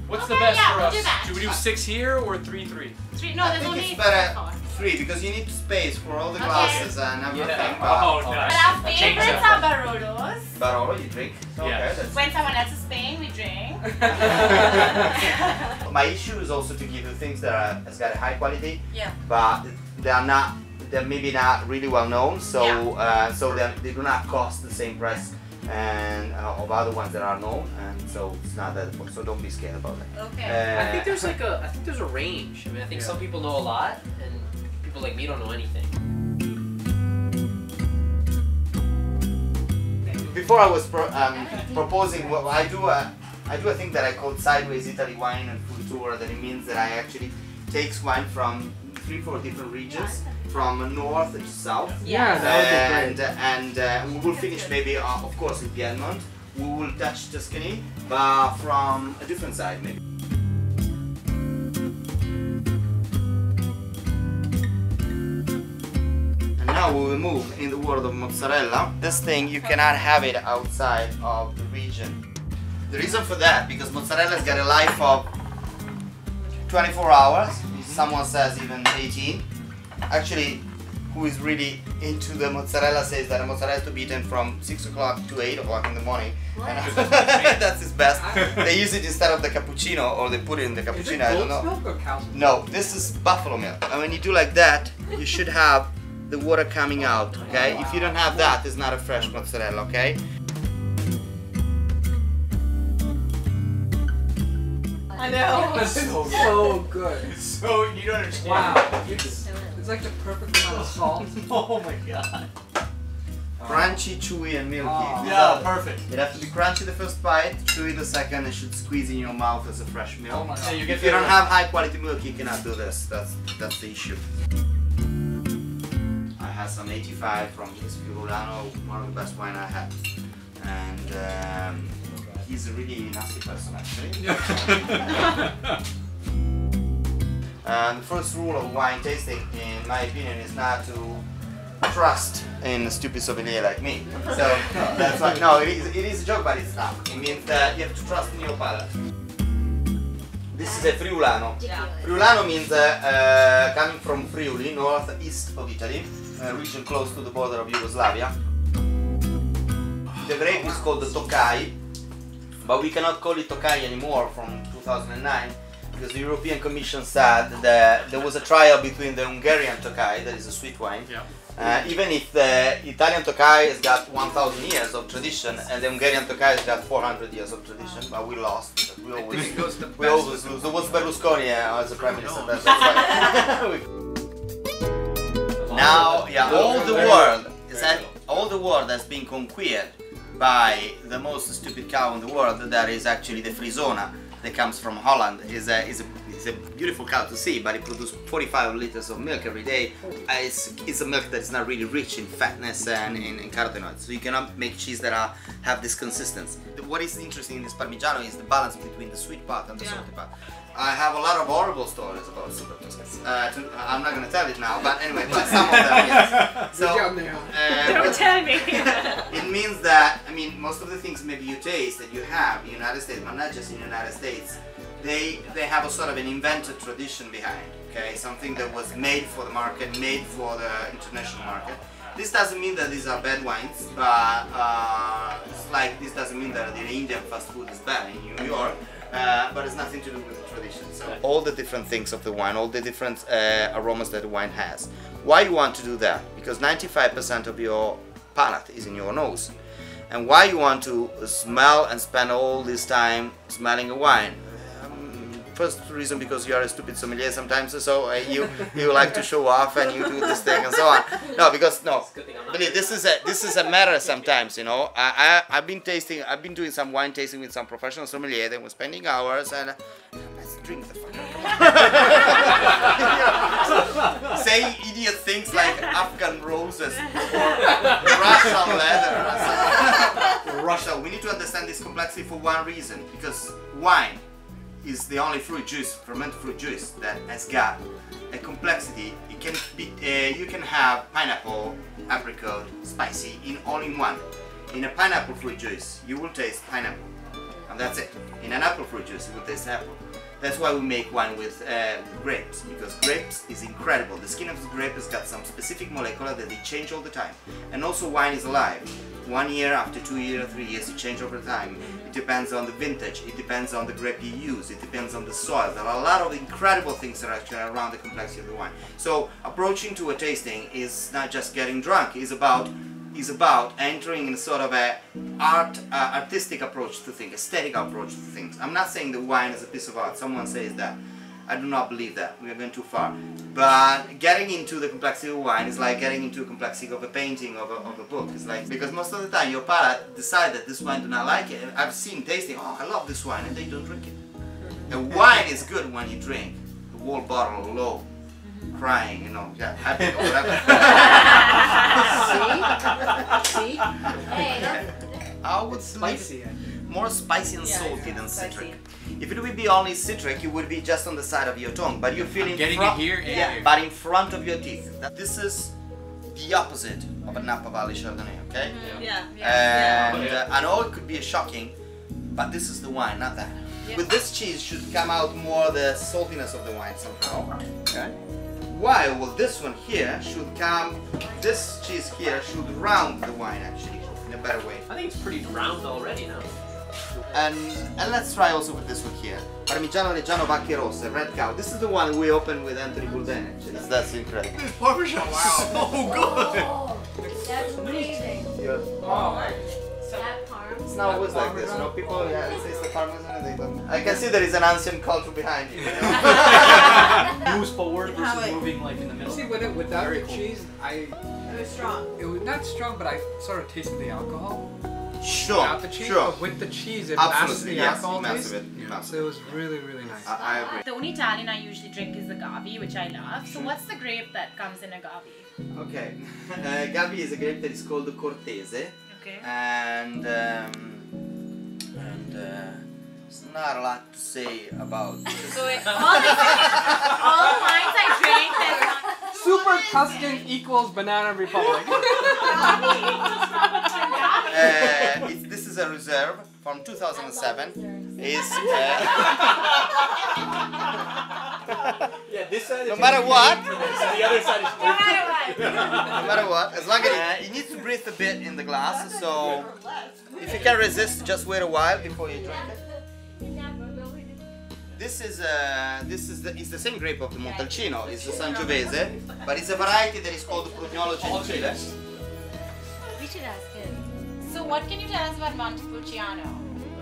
What's the best for us? We'll do that. Should we do 6 here or 3-3? 3, no, there's only it's better 4. 3 because you need space for all the glasses and everything. Yeah. Oh, But nice. our favorites are Barolos. Barolo, you drink? Okay, Yeah. that's When someone else is paying, we drink. My issue is also to give you things that are, has got a high quality, Yeah. but they're maybe not really well known, so so they do not cost the same price and of other ones that are known, and so it's not that important. So don't be scared about it. Okay. I think there's like I think there's a range. I mean, I think some people know a lot, and people like me don't know anything. Before I was proposing, well, I do a thing that I call Sideways Italy Wine and Food Tour. That it means that I actually takes wine from 3-4 different regions, from north to south. Yeah, that would be great. And we will finish maybe, of course, in Piedmont. We will touch Tuscany, but from a different side maybe. And now we will move in the world of mozzarella. This thing, you cannot have it outside of the region. The reason for that, because mozzarella's got a life of 24 hours. Someone says even 18. Actually, who is really into the mozzarella says that a mozzarella has to be eaten from 6 o'clock to 8 o'clock in the morning. And that's his best. They use it instead of the cappuccino, or they put it in the cappuccino, I don't know. Milk or cow's milk? No, this is buffalo milk. And when you do like that, you should have the water coming out, okay? If you don't have that, it's not a fresh mozzarella, okay? I know. That's so good. So you don't understand. Wow. It's like the perfect amount of salt. Oh my god. Crunchy, chewy, and milky. Oh. Yeah, perfect. It has to be crunchy the first bite, chewy the second, and should squeeze in your mouth as a fresh milk. Oh my god. Yeah, you get If you don't have high quality milk, you cannot do this. That's the issue. I had some 85 from this Friulano, one of the best wine I had. And he's a really nasty person actually. And the first rule of wine tasting, in my opinion, is not to trust in a stupid sommelier like me. So that's why, no, it is a joke, but it's not. It means that you have to trust in your palate. This is a Friulano. Yeah. Friulano means coming from Friuli, northeast of Italy, a region close to the border of Yugoslavia. The grape is called the Tokai, but we cannot call it Tokai anymore from 2009 because the European Commission said that there was a trial between the Hungarian Tokai, that is a sweet wine, even if the Italian Tokai has got 1,000 years of tradition and the Hungarian Tokai has got 400 years of tradition, but we lost because we always lose. There was Berlusconi as a prime minister. That's why. Now, all the world has been conquered by the most stupid cow in the world. That is actually the Frisona, that comes from Holland. Is a beautiful cow to see, but it produces 45 liters of milk every day. It's a milk that is not really rich in fatness and in carotenoids, so you cannot make cheese that have this consistency. What is interesting in this Parmigiano is the balance between the sweet part and the salty part. I have a lot of horrible stories about Super Tuscans. I'm not going to tell it now, but anyway, but some of them, yes. So, Don't tell me. it means that, I mean, most of the things maybe you taste that you have in the United States, but not just in the United States, they have a sort of an invented tradition behind, okay? Something that was made for the market, made for the international market. This doesn't mean that these are bad wines, but it's like this doesn't mean that the Indian fast food is bad in New York. But it's nothing to do with the tradition. So all the different things of the wine, all the different aromas that the wine has. Why you want to do that? Because 95% of your palate is in your nose. And why you want to smell and spend all this time smelling a wine? First reason, because you are a stupid sommelier sometimes, so you like to show off and you do this thing and so on. No, because believe this is a matter sometimes, you know. I've been doing some wine tasting with some professional sommelier. They were spending hours and let's drink the fucking say idiot things like Afghan roses or Russian leather. Russia. We need to understand this complexity for one reason, because wine is the only fruit juice, fermented fruit juice, that has got a complexity. It can be, you can have pineapple, apricot, spicy all in one. In a pineapple fruit juice, you will taste pineapple. and that's it. In an apple fruit juice, with this apple. That's why we make wine with grapes, because grapes is incredible. The skin of the grape has got some specific molecular that they change all the time. And also wine is alive. 1 year, after 2 years, 3 years, it changes over time. It depends on the vintage, it depends on the grape you use, it depends on the soil. There are a lot of incredible things that are actually around the complexity of the wine. So approaching to a tasting is not just getting drunk, it's about entering in sort of a artistic approach to things, aesthetic approach to things. I'm not saying the wine is a piece of art. Someone says that. I do not believe that. We are going too far. But getting into the complexity of wine is like getting into the complexity of a painting, of a book. It's like, because most of the time your palate decide that this wine do not like it. I've seen tasting, oh, I love this wine, and they don't drink it. And wine is good when you drink the whole bottle low, crying, you know, yeah, happy or whatever. See? Hey, I would Spicy. more spicy and salty than citric. If it would be only citric, it would be just on the side of your tongue, but you're feeling Getting it here and here. but in front of your teeth. This is the opposite of a Napa Valley Chardonnay, okay? And I know it could be shocking, but this is the wine, not that. With this cheese should come out more the saltiness of the wine somehow. Okay. While with this one here should come, this cheese here should round the wine actually in a better way. I think it's pretty round already now. And let's try also with this one here. Parmigiano Reggiano Vacche Rosse, Red Cow. This is the one we opened with Anthony Bourdain actually. That's incredible. This Parmesan is so good. oh, that's amazing. That parm. It's not always like this, you know, people say it's the Parmesan and they don't. I can see there is an ancient culture behind you. Moves forward versus moving like in the middle. See, without the cheese, It was strong. it was not strong, but I sort of tasted the alcohol. Sure, Without the cheese, sure. but with the cheese, it masks Absolutely, the yes, alcohol massive taste. it, massive So it was really, really nice. I agree. The only Italian I usually drink is the Gavi, which I love. So what's the grape that comes in a Gavi? Okay, Gavi is a grape that is called Cortese, Okay. and there's not a lot to say about this. So all the wines I drink, there's not Super Tuscan equals Banana Republic. This is a reserve from 2007. Yeah, this side No matter what, the other side is no matter what. no matter what, as long as you need to breathe a bit in the glass, so if you can resist, just wait a while before you drink it. This is it's the same grape of the Montalcino. It's the Sangiovese, but it's a variety that is called the Prugnolo Gentile. We should ask him. So what can you tell us about Montepulciano?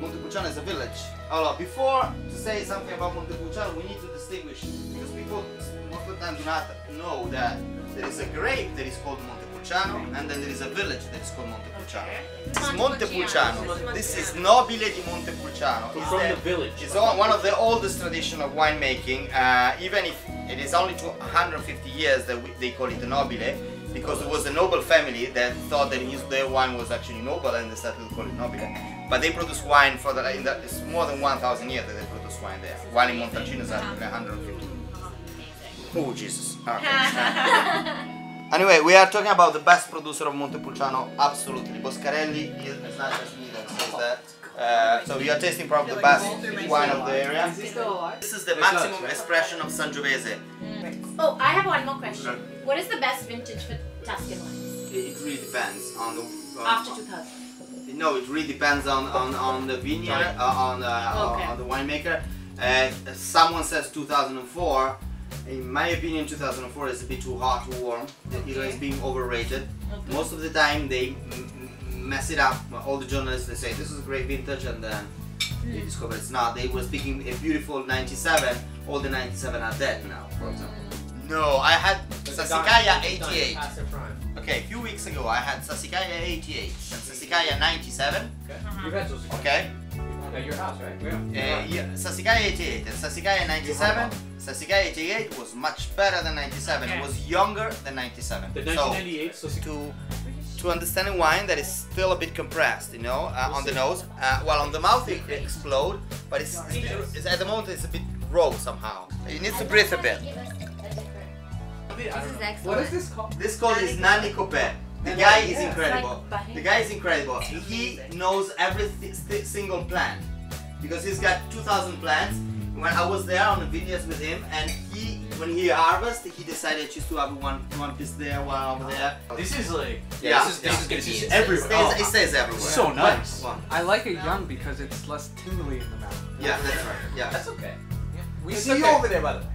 Montepulciano is a village. Allora, before to say something about Montepulciano, we need to distinguish, because people most of the time do not know that there is a grape that is called Montepulciano, and then there is a village that is called Montepulciano. It's Montepulciano. This is Nobile di Montepulciano. It's from the village. It's one of the oldest tradition of winemaking, even if it is only 150 years that they call it a Nobile, because it was a noble family that thought that their wine was actually noble and they started to call it Nobile. But they produce wine for it's more than 1,000 years that they produce wine there. While in Montalcino is actually 150. Oh Jesus. Okay. Anyway, we are talking about the best producer of Montepulciano, absolutely. Boscarelli is not just me that says that. So you are tasting probably the best wine of the area. Is he still alive? This is the maximum expression of Sangiovese. Oh, I have one more question. What is the best vintage for Tuscan wines? It really depends on the... After 2000? No, it really depends on the vineyard, on the winemaker. Someone says 2004. In my opinion, 2004 is a bit too hot, too warm. It is being overrated. Most of the time they mess it up. All the journalists, they say this is a great vintage, and then they discover it's not. They were speaking a beautiful 97. All the 97 are dead now, for example. No, I had Sassicaia 88. Okay, a few weeks ago I had Sassicaia 88 and Sassicaia 97. Okay. You've had those. Okay. At your house, right? Yeah, Sassicaia 88 and Sassicaia 97. Sassicaia 88 was much better than 97. It was younger than 97. The 1998 So to understand a wine that is still a bit compressed, you know, on the nose, while on the mouth it explodes, but it's at the moment it's a bit raw somehow. You need to breathe a bit. This is excellent. What is this called? This called is Nanni Copè. The guy is incredible. The guy is incredible. He knows every single plant. because he's got 2,000 plants. When I was there on the vineyards with him, and when he harvested, he decided just to have one piece there, one over there. This is like This is gonna be everywhere. It stays everywhere. So nice. One. I like it young because it's less tingly in the mouth. Yeah, that's right. Yeah. That's okay. We It's see you okay. over there, by the way.